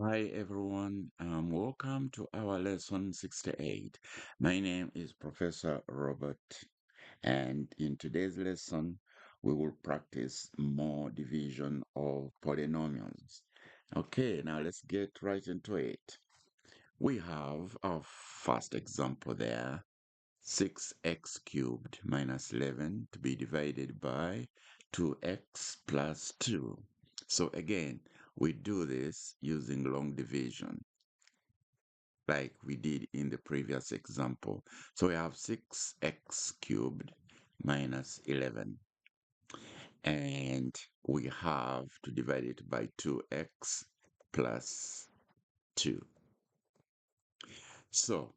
Hi everyone, welcome to our lesson 68. My name is Professor Robert, and in today's lesson, we will practice more division of polynomials. Okay, now let's get right into it. We have our first example there, 6x cubed minus 11 to be divided by 2x plus 2. So again, we do this using long division like we did in the previous example. So we have 6x cubed minus 11. And we have to divide it by 2x plus 2. So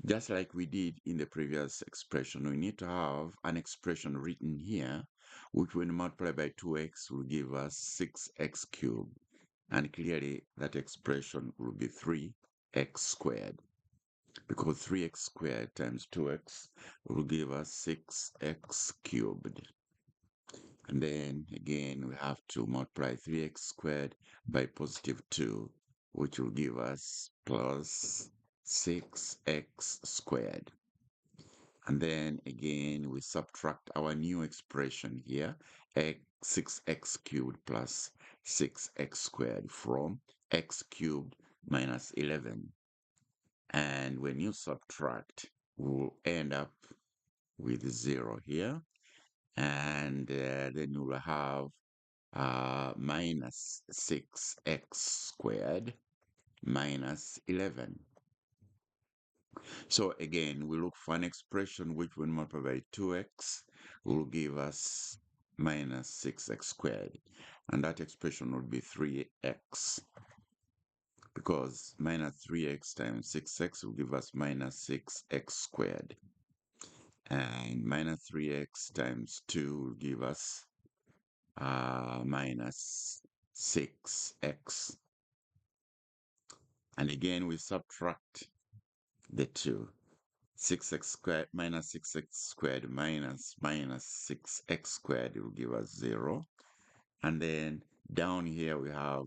just like we did in the previous expression, we need to have an expression written here, which when multiplied by 2x will give us 6x cubed. And clearly that expression will be 3x squared, because 3x squared times 2x will give us 6x cubed. And then again, we have to multiply 3x squared by positive 2, which will give us plus 6x squared. And then again, we subtract our new expression here, 6x cubed plus 6x squared from x cubed minus 11. And when you subtract, we'll end up with 0 here. And then you'll have minus 6x squared minus 11. So again, we look for an expression which when multiplied by 2x will give us minus 6x squared. And that expression would be 3x, because minus 3x times 6x will give us minus 6x squared. And minus 3x times 2 will give us minus 6x. And again, we subtract the 2. 6x squared minus 6x squared minus 6x squared will give us 0. And then down here we have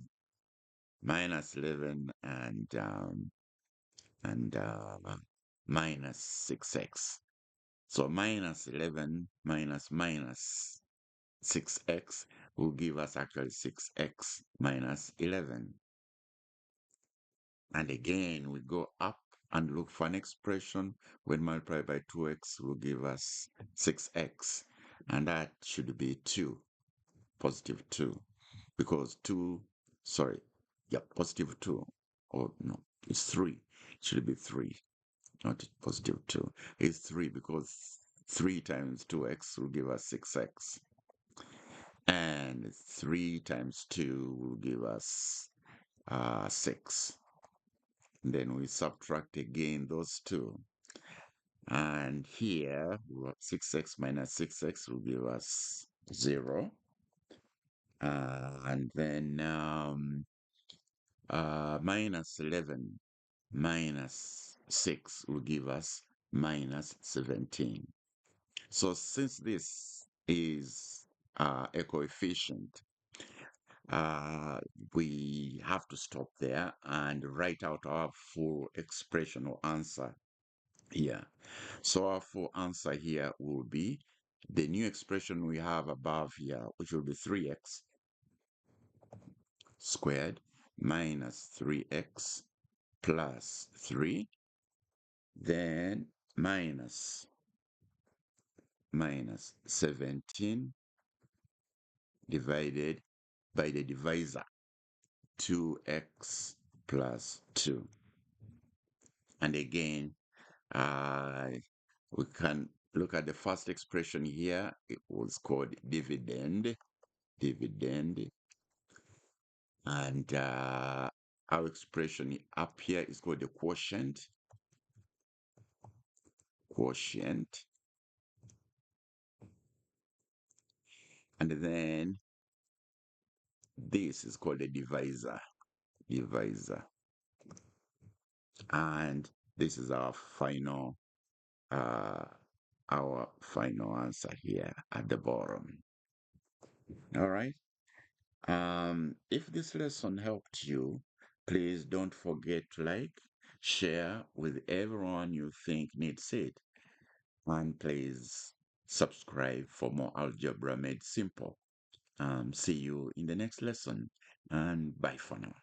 minus 11 and minus 6x. So minus 11 minus 6x will give us actually 6x minus 11. And again, we go up and look for an expression when multiplied by 2x will give us 6x. And that should be 2, positive 2, because 2, sorry, yeah, positive 2, or no, it's 3. It should be 3, not positive 2. It's 3 because 3 times 2x will give us 6x. And 3 times 2 will give us 6. Then we subtract again those two. And here, 6x minus 6x will give us 0. And then minus 11 minus 6 will give us minus 17. So since this is a coefficient, we have to stop there and write out our full expression or answer here. So our full answer here will be the new expression we have above here, which will be 3x squared minus 3x plus 3, then minus 17 divided by the divisor, 2x plus 2. And again, we can look at the first expression here. It was called dividend. And our expression up here is called the quotient. And then this is called the divisor. And this is our final answer here at the bottom. All right. If this lesson helped you, Please don't forget to like, share with everyone you think needs it, and please subscribe for more algebra made simple. See you in the next lesson, and bye for now.